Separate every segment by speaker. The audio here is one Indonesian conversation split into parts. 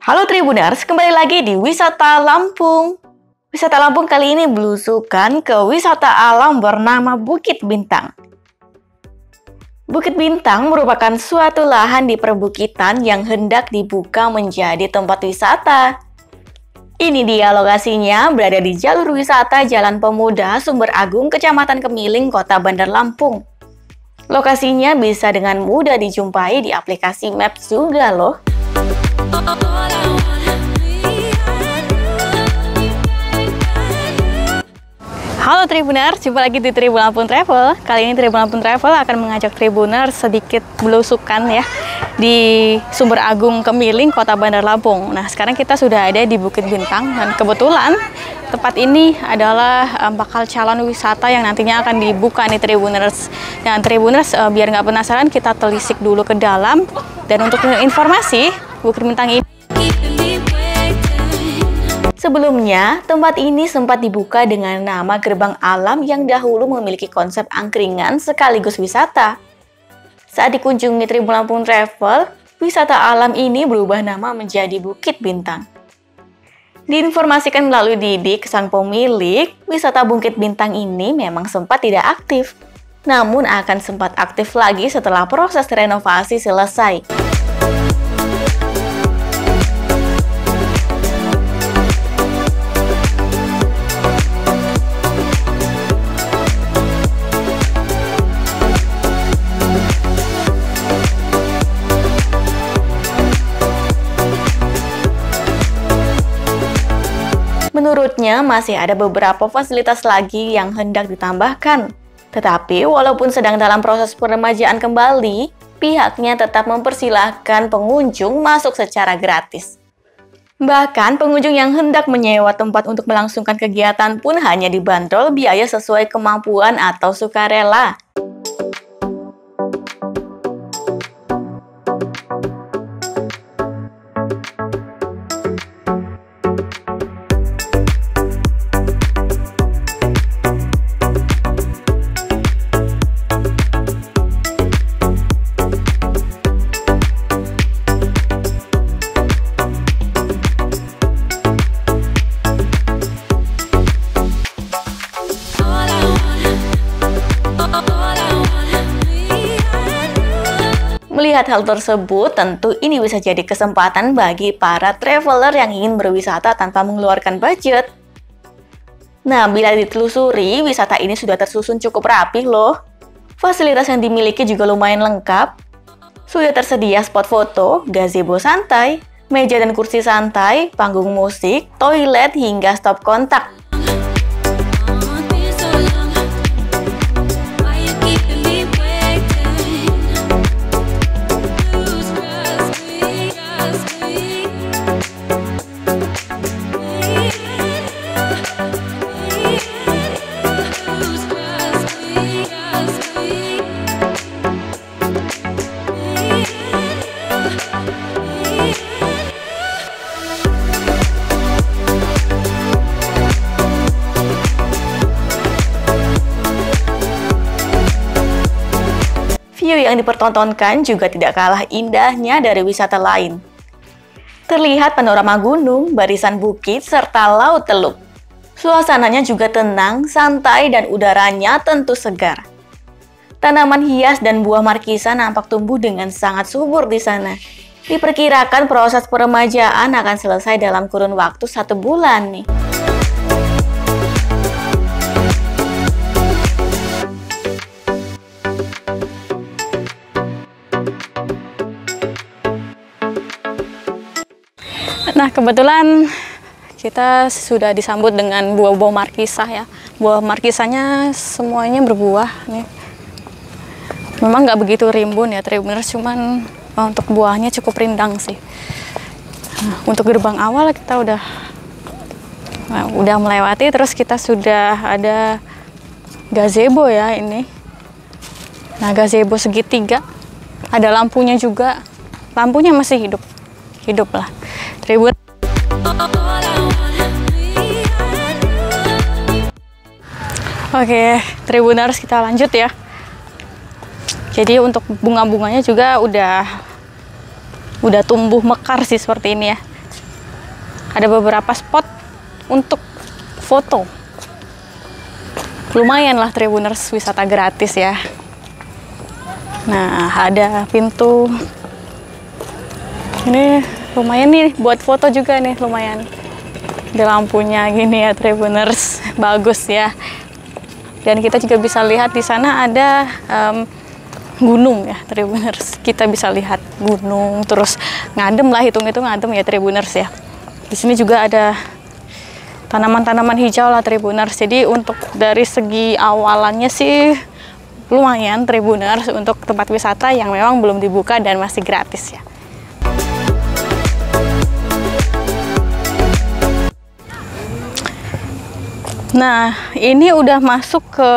Speaker 1: Halo Tribuners, kembali lagi di Wisata Lampung. Wisata Lampung kali ini belusukan ke wisata alam bernama Bukit Bintang. Bukit Bintang merupakan suatu lahan di perbukitan yang hendak dibuka menjadi tempat wisata. Ini dia lokasinya, berada di jalur wisata Jalan Pemuda Sumber Agung, Kecamatan Kemiling, Kota Bandar Lampung. Lokasinya bisa dengan mudah dijumpai di aplikasi Maps juga loh. Halo Tribuners, jumpa lagi di Tribun Lampung Travel. Kali ini Tribun Lampung Travel akan mengajak Tribuners sedikit belusukan ya di Sumber Agung Kemiling, Kota Bandar Lampung. Nah, sekarang kita sudah ada di Bukit Bintang dan kebetulan tempat ini adalah bakal calon wisata yang nantinya akan dibuka nih Tribuners. Dan Tribuners biar nggak penasaran, kita telisik dulu ke dalam. Dan untuk informasi, Bukit Bintang ini sebelumnya, tempat ini sempat dibuka dengan nama Gerbang Alam yang dahulu memiliki konsep angkringan sekaligus wisata. Saat dikunjungi Tribun Lampung Travel, wisata alam ini berubah nama menjadi Bukit Bintang. Diinformasikan melalui Didik, sang pemilik, wisata Bukit Bintang ini memang sempat tidak aktif, namun akan sempat aktif lagi setelah proses renovasi selesai. Menurutnya, masih ada beberapa fasilitas lagi yang hendak ditambahkan. Tetapi, walaupun sedang dalam proses peremajaan kembali, pihaknya tetap mempersilahkan pengunjung masuk secara gratis. Bahkan, pengunjung yang hendak menyewa tempat untuk melangsungkan kegiatan pun hanya dibanderol biaya sesuai kemampuan atau sukarela. Melihat hal tersebut, tentu ini bisa jadi kesempatan bagi para traveler yang ingin berwisata tanpa mengeluarkan budget. Nah, bila ditelusuri, wisata ini sudah tersusun cukup rapi loh. Fasilitas yang dimiliki juga lumayan lengkap. Sudah tersedia spot foto, gazebo santai, meja dan kursi santai, panggung musik, toilet, hingga stop kontak. View yang dipertontonkan juga tidak kalah indahnya dari wisata lain. Terlihat panorama gunung, barisan bukit, serta laut Teluk. Suasananya juga tenang, santai, dan udaranya tentu segar. Tanaman hias dan buah markisa nampak tumbuh dengan sangat subur di sana. Diperkirakan proses peremajaan akan selesai dalam kurun waktu 1 bulan nih. Nah, kebetulan kita sudah disambut dengan buah-buah markisah ya. Buah markisahnya semuanya berbuah nih. Memang nggak begitu rimbun ya Tribuners, cuman untuk buahnya cukup rindang sih. Nah, untuk gerbang awal kita udah melewati, terus kita sudah ada gazebo ya ini. Nah, gazebo segitiga, ada lampunya juga. Lampunya masih hidup lah. Tribun. Oke, Tribuners, kita lanjut ya. Jadi untuk bunga-bunganya juga udah tumbuh mekar sih seperti ini ya. ada beberapa spot untuk foto. Lumayan lah Tribuners, wisata gratis ya. Nah, ada pintu. Ini lumayan nih buat foto juga nih, lumayan. Ada lampunya gini ya Tribuners, bagus ya. Dan kita juga bisa lihat di sana ada gunung ya Tribuners. Kita bisa lihat gunung, terus ngadem lah, hitung-hitung ngadem ya Tribuners ya. Di sini juga ada tanaman-tanaman hijau lah Tribuners. Jadi untuk dari segi awalannya sih lumayan Tribuners untuk tempat wisata yang memang belum dibuka dan masih gratis ya. Nah, ini udah masuk ke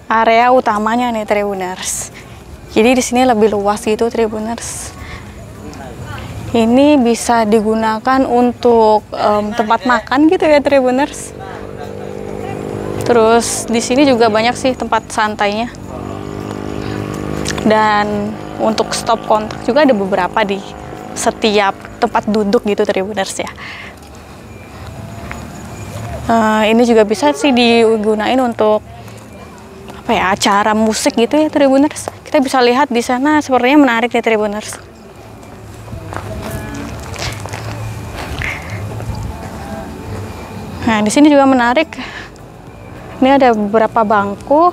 Speaker 1: area utamanya nih Tribuners. Jadi di sini lebih luas gitu Tribuners. Ini bisa digunakan untuk tempat makan gitu ya Tribuners. Terus di sini juga banyak sih tempat santainya. Dan untuk stop kontak juga ada beberapa di setiap tempat duduk gitu Tribuners ya. Ini juga bisa sih digunain untuk apa ya, acara musik gitu ya Tribuners. Kita bisa lihat di sana sepertinya menarik ya Tribuners. Nah, di sini juga menarik. Ini ada beberapa bangku.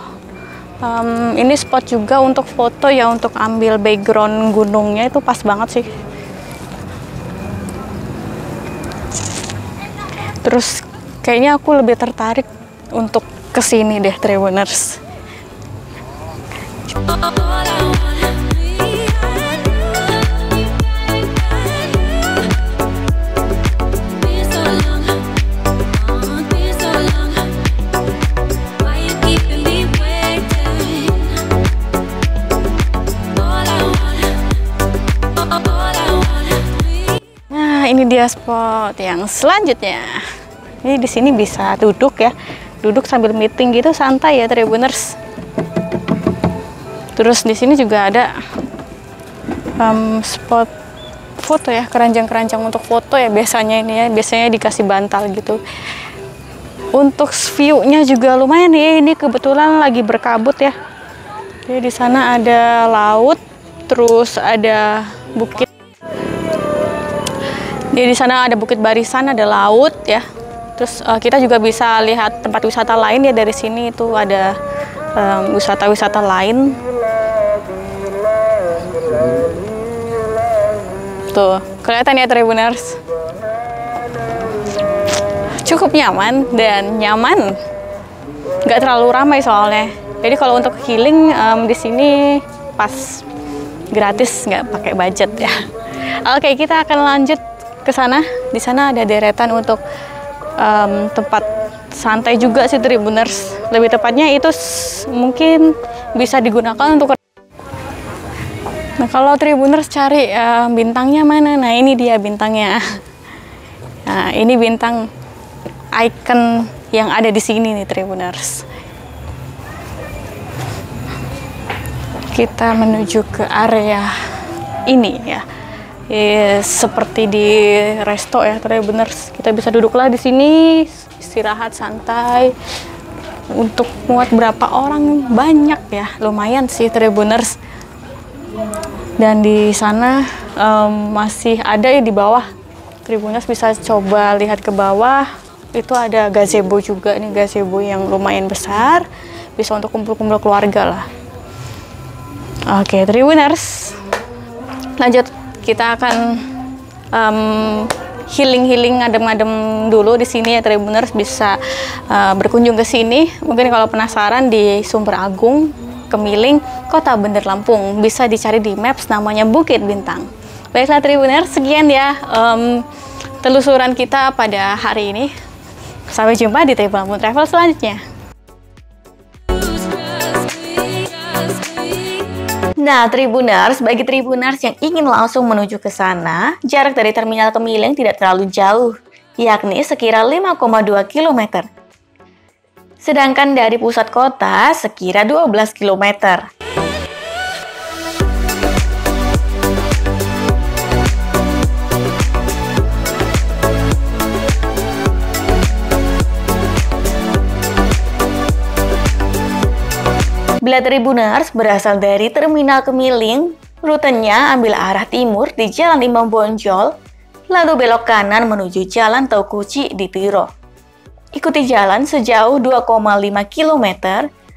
Speaker 1: Ini spot juga untuk foto ya, untuk ambil background gunungnya itu pas banget sih. Terus kayaknya aku lebih tertarik untuk kesini deh Tribuners. Nah, ini dia spot yang selanjutnya. Ini di sini bisa duduk ya, duduk sambil meeting gitu, santai ya Tribuners. Terus di sini juga ada spot foto ya, keranjang-keranjang untuk foto ya biasanya ini ya, biasanya dikasih bantal gitu. Untuk view-nya juga lumayan ya, ini kebetulan lagi berkabut ya. Jadi di sana ada laut, terus ada bukit. Jadi di sana ada bukit barisan, ada laut ya. Terus kita juga bisa lihat tempat wisata lain ya dari sini, itu ada wisata-wisata lain. Tuh, kelihatan ya Tribuners. Cukup nyaman dan nyaman. Nggak terlalu ramai soalnya. Jadi kalau untuk healing di sini pas gratis, nggak pakai budget ya. Oke, kita akan lanjut ke sana. Di sana ada deretan untuk tempat santai juga sih Tribuners. Lebih tepatnya itu mungkin bisa digunakan untuk. Nah, kalau Tribuners cari bintangnya mana? Nah, ini dia bintangnya. Nah, ini bintang icon yang ada di sini nih Tribuners. Kita menuju ke area ini ya. Seperti di resto ya Tribuners. Kita bisa duduklah di sini, istirahat santai. Untuk muat berapa orang? Banyak ya, lumayan sih Tribuners. Dan di sana masih ada ya di bawah. Tribuners bisa coba lihat ke bawah. Itu ada gazebo juga nih, gazebo yang lumayan besar. Bisa untuk kumpul-kumpul keluarga lah. Oke Tribuners, lanjut. Kita akan healing-healing, ngadem-ngadem dulu di sini ya Tribuners. Bisa berkunjung ke sini. Mungkin kalau penasaran di Sumber Agung, Kemiling, Kota Bener Lampung, bisa dicari di Maps, namanya Bukit Bintang. Baiklah Tribuners, sekian ya telusuran kita pada hari ini. Sampai jumpa di Table Lampung Travel selanjutnya.
Speaker 2: Nah, Tribuners, bagi Tribuners yang ingin langsung menuju ke sana, jarak dari Terminal Kemiling tidak terlalu jauh, yakni sekira 5,2 km. Sedangkan dari pusat kota sekira 12 km.
Speaker 1: Bila Tribuners berasal dari Terminal Kemiling, rutenya ambil arah timur di Jalan Imam Bonjol, lalu belok kanan menuju Jalan Taukuci di Tiro. Ikuti jalan sejauh 2,5 km,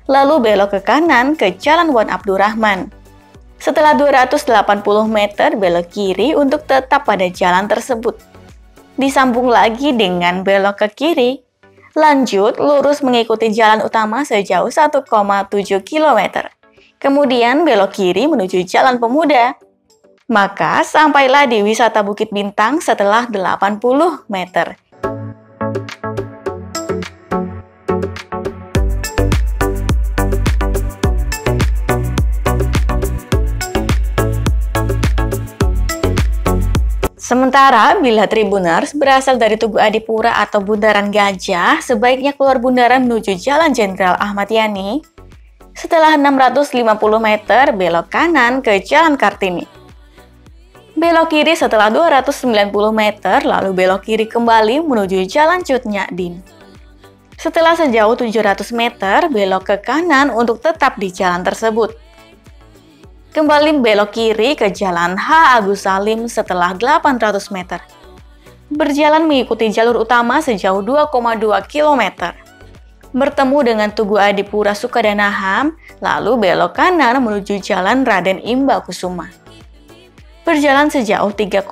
Speaker 1: lalu belok ke kanan ke Jalan Wan Abdurrahman. Setelah 280 meter, belok kiri untuk tetap pada jalan tersebut. Disambung lagi dengan belok ke kiri. Lanjut, lurus mengikuti jalan utama sejauh 1,7 km. Kemudian belok kiri menuju Jalan Pemuda. Maka sampailah di wisata Bukit Bintang setelah 80 meter. Sementara bila Tribuners berasal dari Tugu Adipura atau Bundaran Gajah, sebaiknya keluar bundaran menuju Jalan Jenderal Ahmad Yani. Setelah 650 meter, belok kanan ke Jalan Kartini. Belok kiri setelah 290 meter, lalu belok kiri kembali menuju Jalan Cut Nyak-Din. Setelah sejauh 700 meter, belok ke kanan untuk tetap di jalan tersebut. Kembali belok kiri ke Jalan H. Agus Salim setelah 800 meter. Berjalan mengikuti jalur utama sejauh 2,2 km. Bertemu dengan Tugu Adipura Sukadanaham, lalu belok kanan menuju Jalan Raden Imba Kusuma. Berjalan sejauh 3,4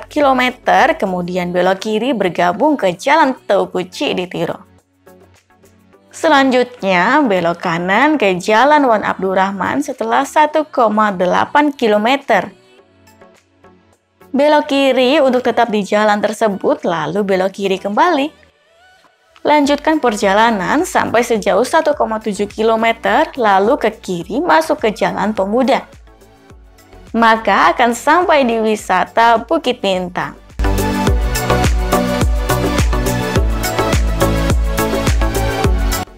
Speaker 1: km, kemudian belok kiri bergabung ke Jalan Taukuci di Tiro. Selanjutnya, belok kanan ke Jalan Wan Abdurrahman setelah 1,8 km. Belok kiri untuk tetap di jalan tersebut, lalu belok kiri kembali. Lanjutkan perjalanan sampai sejauh 1,7 km, lalu ke kiri masuk ke Jalan Pemuda. Maka akan sampai di wisata Bukit Bintang.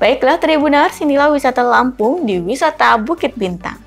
Speaker 1: Baiklah Tribuners, inilah wisata Lampung di wisata Bukit Bintang.